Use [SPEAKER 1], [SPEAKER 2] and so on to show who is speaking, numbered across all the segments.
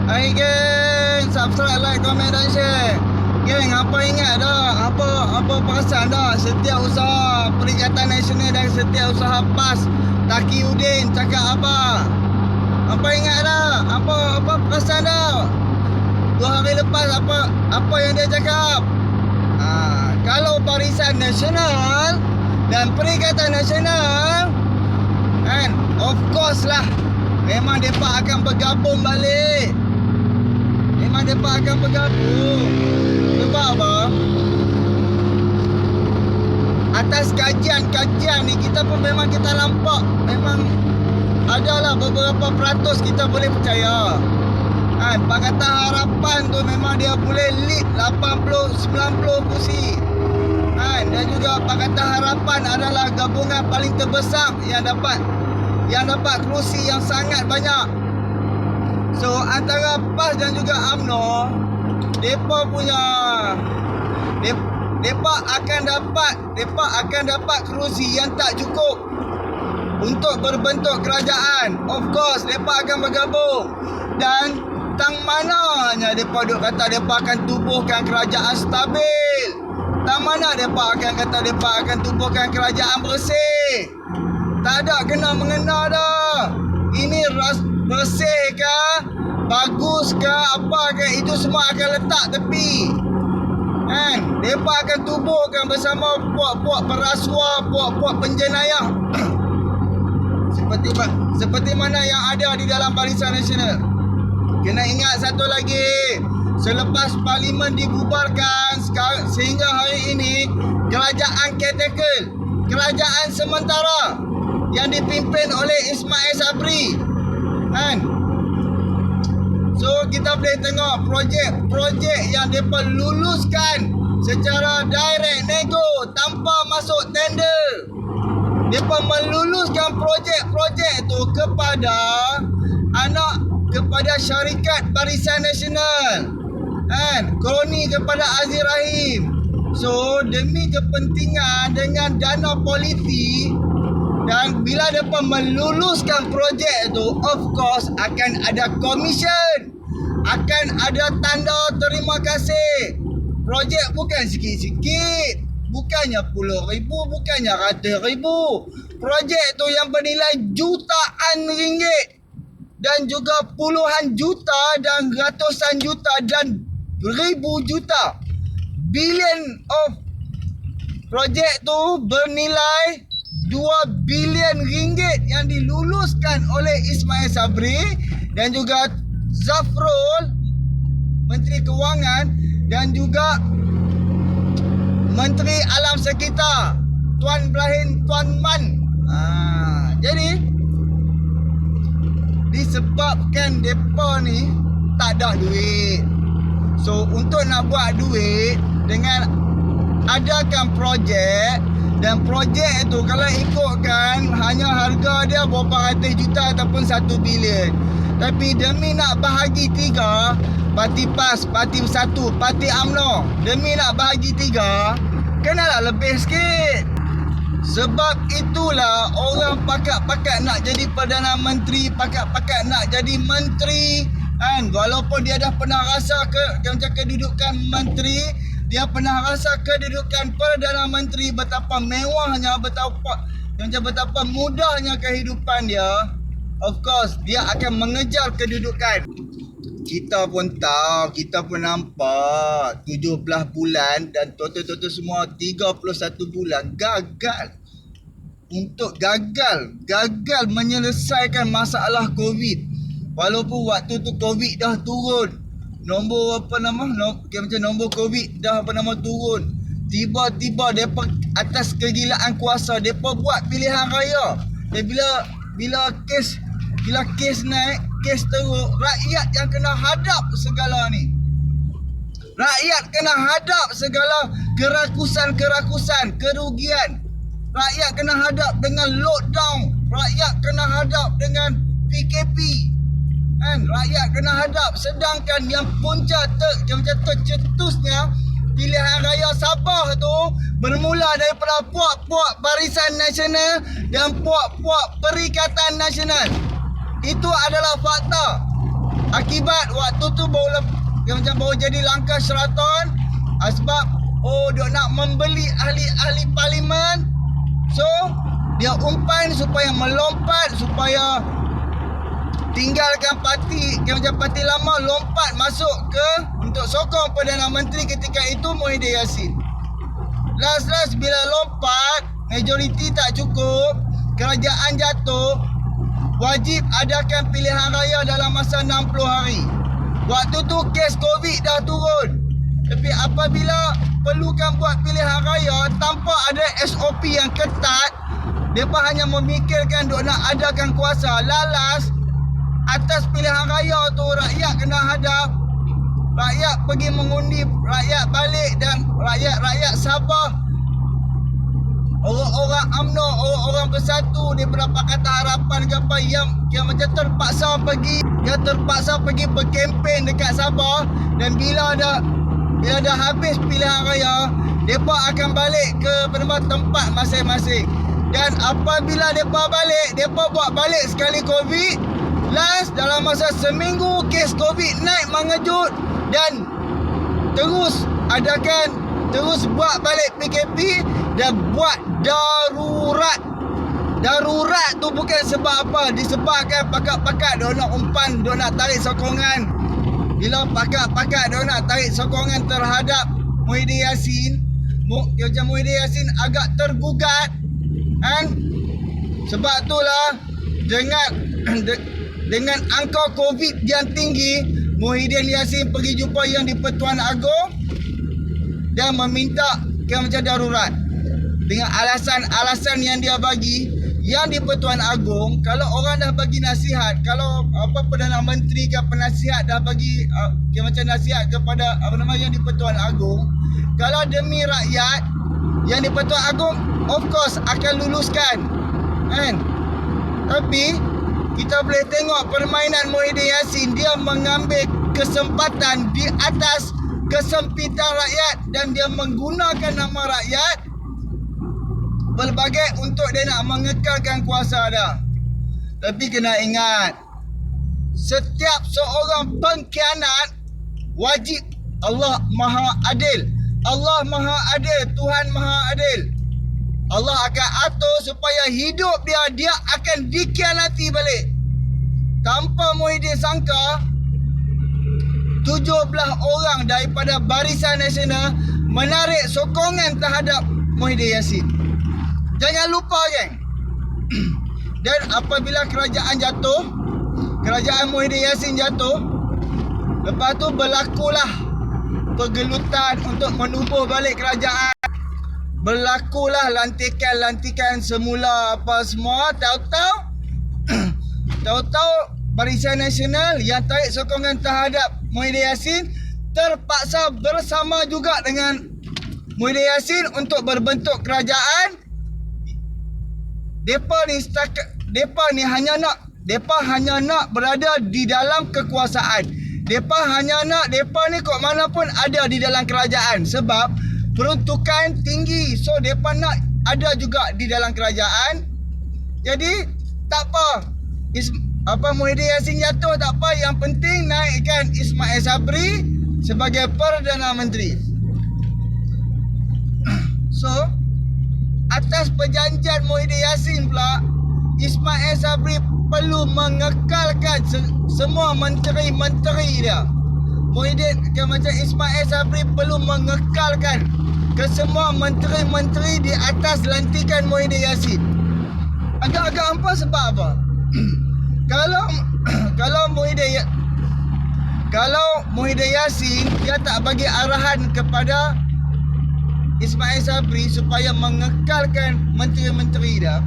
[SPEAKER 1] Hai geng, subscribe, like, komen dan share. Geng, apa ingat dah? Apa perasan dah? Setiap usaha Perikatan Nasional dan setiap usaha PAS Taki Udin cakap apa? Apa ingat dah? Apa perasan dah? 2 hari lepas apa yang dia cakap? Kalau Barisan Nasional dan Perikatan Nasional, kan, of course lah, memang mereka akan bergabung balik. Memang mereka akan bergabung. Sebab apa? Atas kajian ni kita pun memang kita nampak, memang adalah beberapa peratus kita boleh percaya. Kan, Pakatan Harapan tu memang dia boleh lead 80-90 kursi. Kan, dan juga Pakatan Harapan adalah gabungan paling terbesar yang dapat kerusi yang sangat banyak. So antara PAS dan juga UMNO, mereka akan dapat kerusi yang tak cukup untuk berbentuk kerajaan. Of course, mereka akan bergabung. Dan tang mananya mereka duk kata mereka akan tubuhkan kerajaan stabil? Tang mana mereka akan kata mereka akan tubuhkan kerajaan bersih? Tak ada kena-mengena dah. Ini bersih ke, bagus ke, apa ke, itu semua akan letak tepi. Kan? Mereka akan tubuhkan bersama puak-puak perasuah, puak-puak penjenayah. Seperti mana yang ada di dalam Barisan Nasional. Kena ingat satu lagi, selepas Parlimen dibubarkan sehingga hari ini, kerajaan caretaker, kerajaan sementara yang dipimpin oleh Ismail Sabri, kan? So kita boleh tengok projek yang mereka luluskan secara direct nego tanpa masuk tender. Mereka meluluskan projek tu kepada syarikat Barisan Nasional, kan? Kroni kepada Aziz Rahim. So demi kepentingan dengan dana politik. Dan bila mereka meluluskan projek tu, of course akan ada komisen, akan ada tanda terima kasih. Projek bukan sikit-sikit, bukannya puluh ribu, bukannya ratus ribu. Projek tu yang bernilai jutaan ringgit dan juga puluhan juta dan ratusan juta dan ribu juta. Billion of projek tu bernilai 2 bilion ringgit yang diluluskan oleh Ismail Sabri dan juga Zafrul, Menteri Kewangan, dan juga Menteri Alam Sekitar, Tuan Ibrahim Tuan Man. Jadi disebabkan mereka ni tak ada duit. So untuk nak buat duit dengan adakan projek, dan projek tu kalau ikutkan hanya harga dia berapa ratus juta ataupun 1 bilion. Tapi demi nak bahagi 3, parti PAS, parti 1, parti UMNO, demi nak bahagi 3, kenalah lebih sikit. Sebab itulah orang pakat-pakat nak jadi Perdana Menteri, pakat-pakat nak jadi menteri, kan? Walaupun dia dah pernah rasa kedudukan menteri, dia pernah rasa kedudukan Perdana Menteri, betapa mewahnya, betapa mudahnya kehidupan dia. Of course, dia akan mengejar kedudukan. Kita pun tahu, kita pun nampak 17 bulan dan total semua 31 bulan gagal. Untuk gagal menyelesaikan masalah COVID. Walaupun waktu tu COVID dah turun. Nombor COVID dah turun. Tiba-tiba depa atas kegilaan kuasa depa buat pilihan raya. Dan bila kes naik, kes teruk, rakyat yang kena hadap segala ni. Rakyat kena hadap segala kerakusan, kerugian. Rakyat kena hadap dengan lockdown. Rakyat kena hadap dengan PKP. Kan, rakyat kena hadap, sedangkan yang punca tercetusnya pilihan raya Sabah tu bermula daripada puak-puak Barisan Nasional dan puak-puak Perikatan Nasional. Itu adalah fakta. Akibat waktu tu baru jadi langkah Sheraton, sebab dia nak membeli ahli-ahli parlimen. So dia umpan supaya melompat, supaya tinggalkan parti parti lama, lompat masuk ke untuk sokong Perdana Menteri ketika itu Muhyiddin Yassin. Last bila lompat, majoriti tak cukup, kerajaan jatuh, wajib adakan pilihan raya dalam masa 60 hari. Waktu tu kes COVID dah turun. Tapi apabila perlukan buat pilihan raya tanpa ada SOP yang ketat, mereka hanya memikirkan duk nak adakan kuasa. Lalas atas pilihan raya tu rakyat kena hadap. Rakyat pergi mengundi, rakyat balik dan rakyat sabar. Orang-orang UMNO, orang-orang bersatu daripada Pakatan Harapan ke apa yang macam terpaksa pergi berkempen dekat Sabah, dan bila dah habis pilihan raya, mereka akan balik ke tempat masing-masing. Dan apabila mereka balik, mereka buat balik sekali COVID. Last dalam masa seminggu kes COVID naik mengejut, dan terus buat balik PKP dan buat darurat. Darurat tu bukan sebab apa, disebabkan pakat-pakat dia nak umpan, dia nak tarik sokongan. Bila pakat-pakat dia nak tarik sokongan terhadap Muhyiddin Yassin, Muhyiddin Yassin agak tergugat kan. Sebab itulah dengan angka COVID yang tinggi, Muhyiddin Yassin pergi jumpa Yang di-Pertuan Agong dan meminta macam darurat. Dengan alasan yang dia bagi, Yang di-Pertuan Agong, kalau orang dah bagi nasihat, kalau Perdana Menteri ke penasihat dah bagi macam nasihat kepada Yang di-Pertuan Agong, kalau demi rakyat, Yang di-Pertuan Agong of course akan luluskan kan. Tapi kita boleh tengok permainan Muhyiddin Yassin, dia mengambil kesempatan di atas kesempitan rakyat dan dia menggunakan nama rakyat pelbagai untuk dia nak mengekalkan kuasa dah. Tapi kena ingat, setiap seorang pengkhianat wajib, Allah Maha Adil. Allah Maha Adil, Tuhan Maha Adil. Allah akan atur supaya hidup dia akan dikhianati balik. Tanpa Muhyiddin sangka, 17 orang daripada Barisan Nasional menarik sokongan terhadap Muhyiddin Yassin. Jangan lupa geng. Dan apabila kerajaan jatuh, kerajaan Muhyiddin Yassin jatuh, lepas tu berlakulah pergelutan untuk menubuh balik kerajaan. Berlakulah lantikan semula apa semua. Tahu-tahu Barisan Nasional yang tarik sokongan terhadap Muhyiddin Yassin terpaksa bersama juga dengan Muhyiddin Yassin untuk berbentuk kerajaan. Depa ni hanya nak berada di dalam kekuasaan. Depa ni kok mana pun ada di dalam kerajaan sebab peruntukan tinggi. So depa nak ada juga di dalam kerajaan. Jadi tak apa, Muhyiddin Yassin jatuh tak apa, yang penting naikkan Ismail Sabri sebagai Perdana Menteri. So atas perjanjian Muhyiddin Yassin pula, Ismail Sabri perlu mengekalkan semua menteri-menteri dia. Macam Ismail Sabri perlu mengekalkan kesemua menteri-menteri di atas lantikan Muhyiddin Yassin. Agak-agak hampa sebab apa? Kalau Muhyiddin Yassin dia tak bagi arahan kepada Ismail Sabri supaya mengekalkan menteri-menteri dia,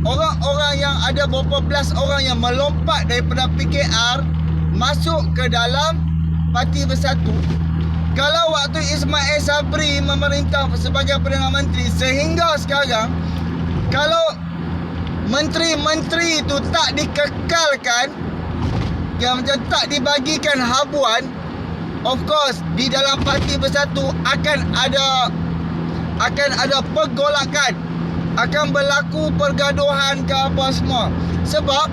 [SPEAKER 1] orang-orang yang ada beberapa belas orang yang melompat daripada PKR masuk ke dalam Parti Bersatu. Kalau waktu Ismail Sabri memerintah sebagai Perdana Menteri sehingga sekarang, kalau menteri-menteri itu tak dikekalkan, yang macam tak dibagikan habuan, of course di dalam Parti Bersatu akan ada pergolakan, akan berlaku pergaduhan ke apa semua. Sebab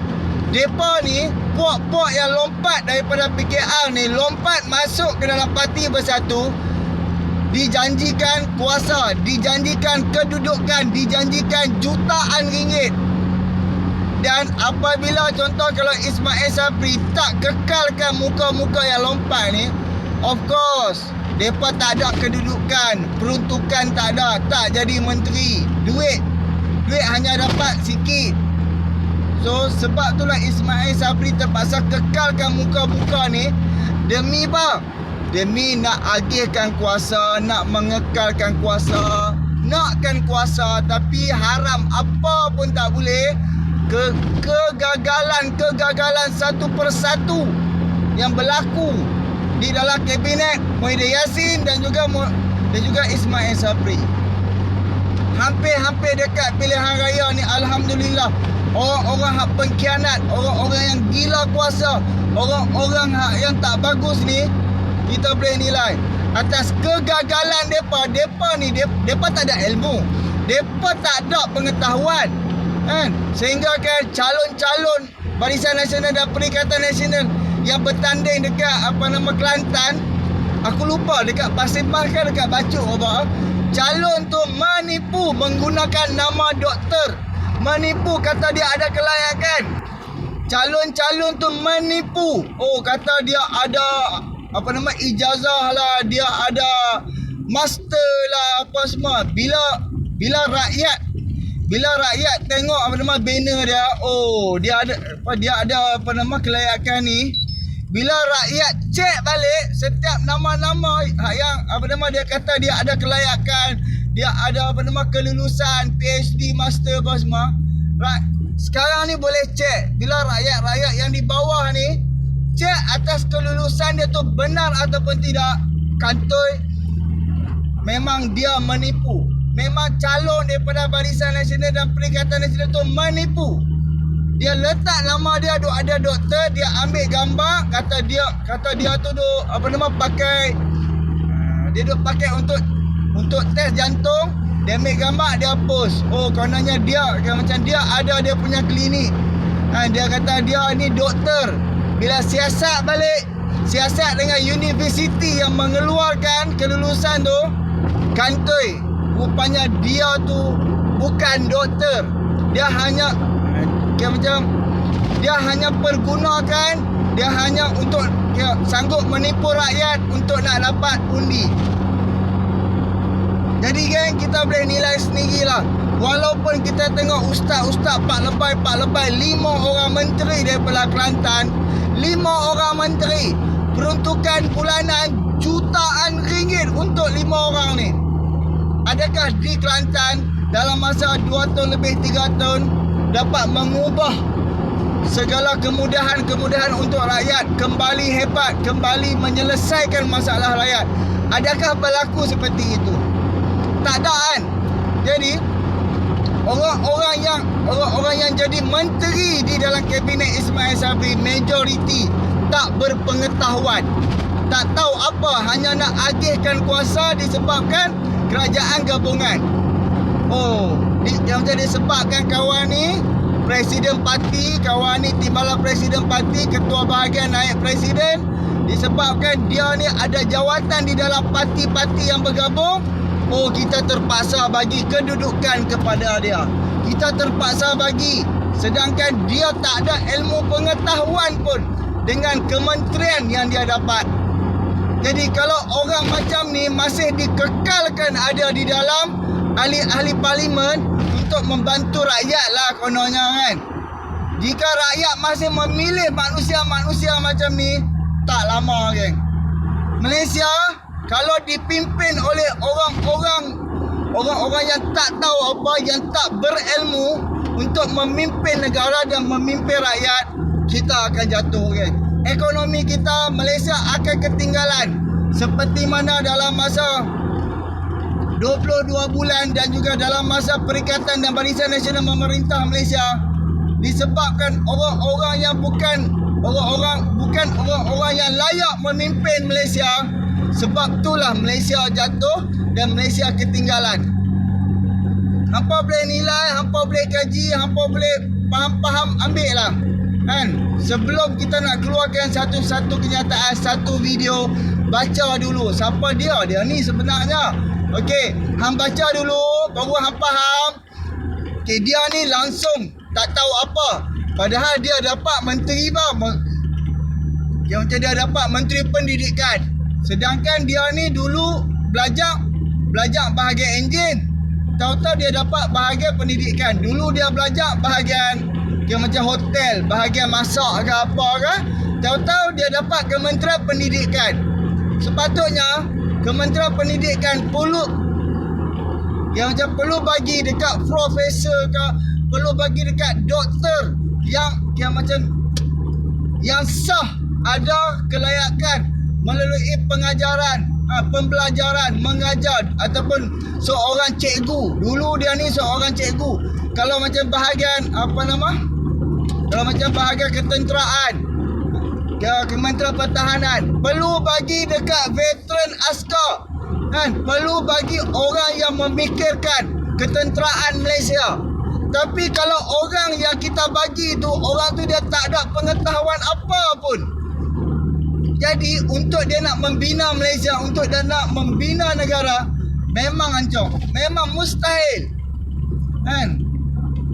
[SPEAKER 1] Depa ni puak-puak yang lompat daripada PKR ni, lompat masuk ke dalam Parti Bersatu, dijanjikan kuasa, dijanjikan kedudukan, dijanjikan jutaan ringgit. Dan apabila contoh kalau Ismail Sabri tak kekalkan muka-muka yang lompat ni, of course mereka tak ada kedudukan, peruntukan tak ada, tak jadi menteri, duit hanya dapat sikit. So sebab itulah Ismail Sabri terpaksa kekalkan muka-muka ni. Demi apa? Demi nak agihkan kuasa, nak mengekalkan kuasa, nakkan kuasa, tapi haram apa pun tak boleh. Kegagalan satu persatu yang berlaku di dalam kabinet Muhyiddin Yassin dan juga Ismail Sabri. Hampir-hampir dekat pilihan raya ni, alhamdulillah, orang-orang hak pengkhianat, orang-orang yang gila kuasa, orang-orang hak yang tak bagus ni, kita boleh nilai atas kegagalan depa ni. Depa tak ada ilmu, depa tak ada pengetahuan, kan? Sehingga kan calon-calon Barisan Nasional dan Perikatan Nasional yang bertanding dekat Kelantan, aku lupa dekat Pasir Mas kan, dekat Bacuk apa, calon tu menipu menggunakan nama doktor, menipu kata dia ada kelayakan. Calon-calon tu menipu, kata dia ada ijazah lah, dia ada master lah, apa semua. Bila rakyat tengok banner dia, dia ada kelayakan ni. Bila rakyat cek balik setiap nama-nama yang dia kata dia ada kelayakan, dia ada kelulusan PhD, master apa semua. Sekarang ni boleh cek. Bila rakyat yang di bawah ni cek atas kelulusan dia tu benar ataupun tidak, kantoi memang dia menipu. Memang calon daripada Barisan Nasional dan Perikatan Nasional tu menipu. Dia letak nama dia ada doktor, dia ambil gambar, kata dia tu pakai, dia pakai untuk tes jantung, dia ambil gambar, dia post. Kononnya dia macam dia ada dia punya klinik. Dia kata dia ni doktor. Bila siasat balik, siasat dengan universiti yang mengeluarkan kelulusan tu, kantoi rupanya dia tu bukan doktor. Dia hanya dia hanya pergunakan, dia hanya untuk sanggup menipu rakyat untuk nak dapat undi. Jadi geng, kita boleh nilai sendirilah. Walaupun kita tengok ustaz-ustaz pak lebay 5 orang menteri daripada Kelantan, 5 orang menteri, peruntukan bulanan jutaan ringgit untuk 5 orang ni. Adakah di Kelantan dalam masa 2 tahun lebih 3 tahun dapat mengubah segala kemudahan untuk rakyat kembali hebat, kembali menyelesaikan masalah rakyat? Adakah berlaku seperti itu? Tak ada kan? Jadi orang yang jadi menteri di dalam kabinet Ismail Sabri majoriti tak berpengetahuan, tak tahu apa, hanya nak agihkan kuasa disebabkan kerajaan gabungan. Yang jadi disebabkan kawan ni presiden parti, kawan ni timbalan presiden parti, ketua bahagian naik presiden, disebabkan dia ni ada jawatan di dalam parti-parti yang bergabung. Kita terpaksa bagi kedudukan kepada dia, kita terpaksa bagi, sedangkan dia tak ada ilmu pengetahuan pun dengan kementerian yang dia dapat. Jadi kalau orang macam ni masih dikekalkan ada di dalam ahli-ahli parlimen untuk membantu rakyat lah kononnya kan. Jika rakyat masih memilih manusia-manusia macam ni, tak lama geng, Malaysia kalau dipimpin oleh orang-orang yang tak tahu apa, yang tak berilmu untuk memimpin negara dan memimpin rakyat, kita akan jatuh geng. Ekonomi kita, Malaysia akan ketinggalan seperti mana dalam masa 22 bulan dan juga dalam masa Perikatan dan Barisan Nasional memerintah Malaysia, disebabkan orang-orang yang bukan orang-orang yang layak memimpin Malaysia. Sebab itulah Malaysia jatuh dan Malaysia ketinggalan. Hampa boleh nilai, hampa boleh kaji, hampa boleh faham-faham, ambil lah Kan, sebelum kita nak keluarkan satu-satu kenyataan, satu video, baca dulu siapa dia. Dia ni sebenarnya. Okey, hang baca dulu baru hang faham. Okey, dia ni langsung tak tahu apa. Padahal dia dapat menteri yang macam dia dapat menteri pendidikan. Sedangkan dia ni dulu belajar bahagian enjin. Tahu-tahu dia dapat bahagian pendidikan. Dulu dia belajar bahagian yang macam hotel, bahagian masak ke apa ke. Tahu-tahu dia dapat Kementerian Pendidikan. Sepatutnya Kementerian Pendidikan perlu bagi dekat profesor ke, perlu bagi dekat doktor yang macam yang sah, ada kelayakan melalui pengajaran, pembelajaran, mengajar ataupun seorang cikgu. Dulu dia ni seorang cikgu. Kalau macam bahagian kalau macam bahagian ketenteraan, Kementerian Pertahanan, perlu bagi dekat veteran askar. Kan? Perlu bagi orang yang memikirkan ketenteraan Malaysia. Tapi kalau orang yang kita bagi tu, orang tu dia tak ada pengetahuan apa pun. Jadi untuk dia nak membina Malaysia, untuk dia nak membina negara, memang hancur. Memang mustahil. Kan?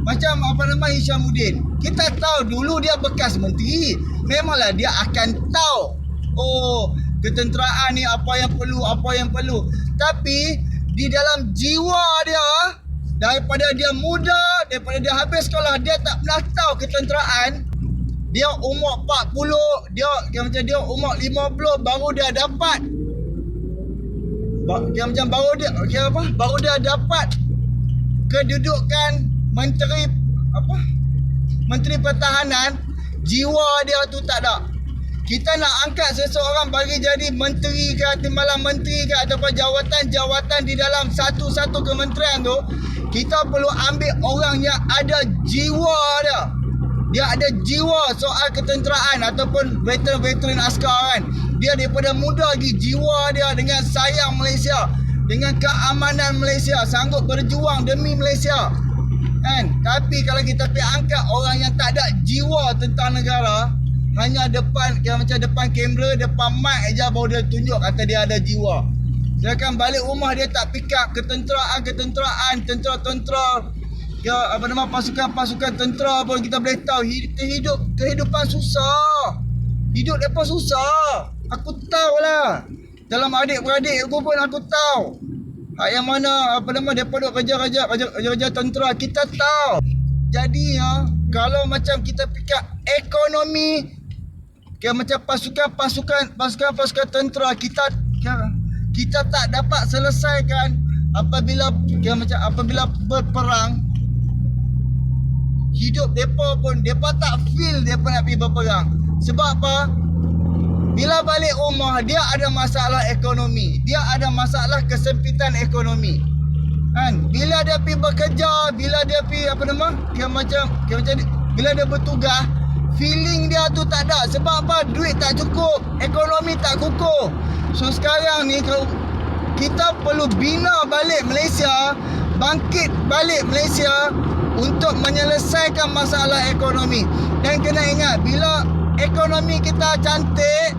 [SPEAKER 1] Macam Hishamuddin. Kita tahu dulu dia bekas menteri. Memanglah dia akan tahu. Oh, ketenteraan ni apa yang perlu. Tapi di dalam jiwa dia, daripada dia muda, daripada dia habis sekolah, dia tak pernah tahu ketenteraan. Dia umur 40, dia umur 50 baru dia dapat. Baru dia dapat kedudukan Menteri Pertahanan. Jiwa dia tu tak ada. Kita nak angkat seseorang bagi jadi menteri ke, timbalan menteri ke, ataupun jawatan-jawatan di dalam satu-satu kementerian tu, kita perlu ambil orang yang ada jiwa dia. Dia ada jiwa soal ketenteraan ataupun veteran askar kan. Dia daripada muda lagi, jiwa dia dengan sayang Malaysia, dengan keamanan Malaysia, sanggup berjuang demi Malaysia. Kan? Tapi kalau kita pergi angkat orang yang tak ada jiwa tentang negara, hanya depan kamera, depan mic aja baru dia tunjuk kata dia ada jiwa. Sedangkan balik rumah dia tak pick up ketenteraan, tentera, pasukan tentera pun kita boleh tahu kehidupan susah. Hidup depa susah. Aku tahu lah. Dalam adik-beradik aku pun aku tahu. Yang mana depa duk kerja tentera, kita tahu. Jadi kalau macam kita pick up ekonomi, macam pasukan tentera, kita tak dapat selesaikan apabila berperang. Hidup depa tak feel depa nak pergi berperang. Sebab apa? Bila balik rumah dia ada masalah ekonomi, dia ada masalah kesempitan ekonomi. Kan? Bila dia pergi bekerja, bila dia pergi bila dia bertugas, feeling dia tu tak ada. Sebab apa? Duit tak cukup, ekonomi tak kukuh. So sekarang ni kita perlu bina balik Malaysia, bangkit balik Malaysia untuk menyelesaikan masalah ekonomi. Dan kena ingat, bila ekonomi kita cantik,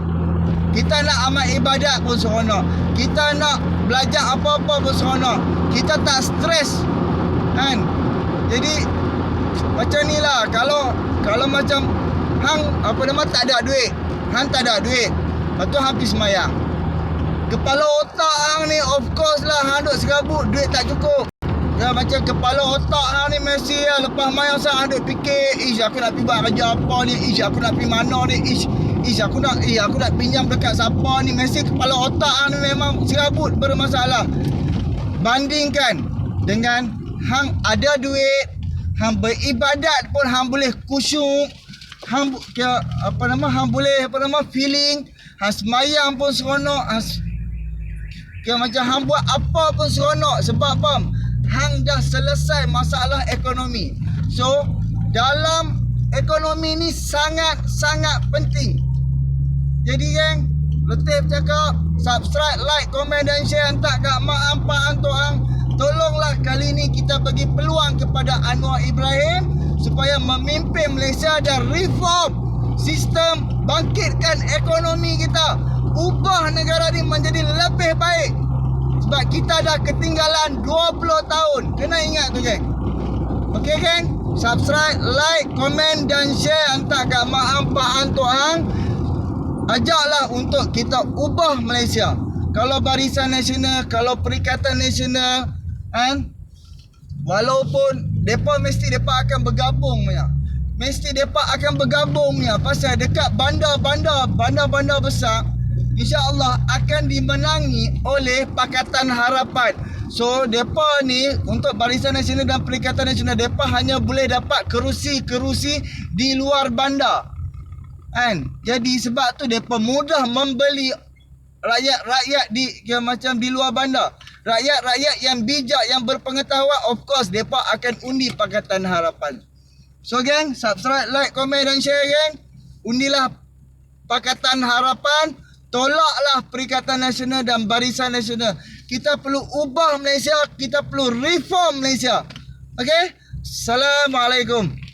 [SPEAKER 1] kita nak amal ibadat pun seronok. Kita nak belajar apa-apa pun seronok. Kita tak stres. Kan? Jadi macam ni lah. Kalau macam hang tak ada duit, lepas tu hang pergi semayang, kepala otak hang ni of course lah hang duk serabut, duit tak cukup. Ya, macam kepala otak hang ni mesti lah, lepas mayang sah hang duk fikir, aku nak pergi buat kerja apa ni, aku nak pergi mana ni, aku nak pinjam dekat siapa ni. Mesti kepala otak hang ni memang serabut, bermasalah. Bandingkan dengan hang ada duit, hang beribadat pun hang boleh khusyuk, hang boleh feeling, hang semayang pun seronok, macam hang buat apa pun seronok. Sebab apa? Hang dah selesai masalah ekonomi. So dalam ekonomi ni sangat-sangat penting. Jadi geng, Latif cakap subscribe, like, komen dan share. Hantar kat mak ampak antok hang. Tolonglah kali ni kita bagi peluang kepada Anwar Ibrahim supaya memimpin Malaysia dan reform sistem, bangkitkan ekonomi kita, ubah negara ni menjadi lebih baik. Sebab kita dah ketinggalan 20 tahun. Kena ingat tu, geng. Okey, geng? Subscribe, like, komen dan share. Hantar kat mak ampak antuang. Ajaklah untuk kita ubah Malaysia. Kalau Barisan Nasional, kalau Perikatan Nasional, kan? Walaupun mereka mesti mereka akan bergabung punya. Mesti mereka akan bergabung punya. Pasal dekat bandar-bandar besar, insya-Allah akan dimenangi oleh Pakatan Harapan. So mereka ni untuk Barisan Nasional dan Perikatan Nasional, mereka hanya boleh dapat kerusi-kerusi di luar bandar. Kan? Jadi sebab tu mereka mudah membeli rakyat-rakyat macam di luar bandar. Rakyat-rakyat yang bijak, yang berpengetahuan, of course mereka akan undi Pakatan Harapan. So geng, subscribe, like, komen dan share, geng. Undilah Pakatan Harapan, tolaklah Perikatan Nasional dan Barisan Nasional. Kita perlu ubah Malaysia, kita perlu reform Malaysia. Okey? Assalamualaikum.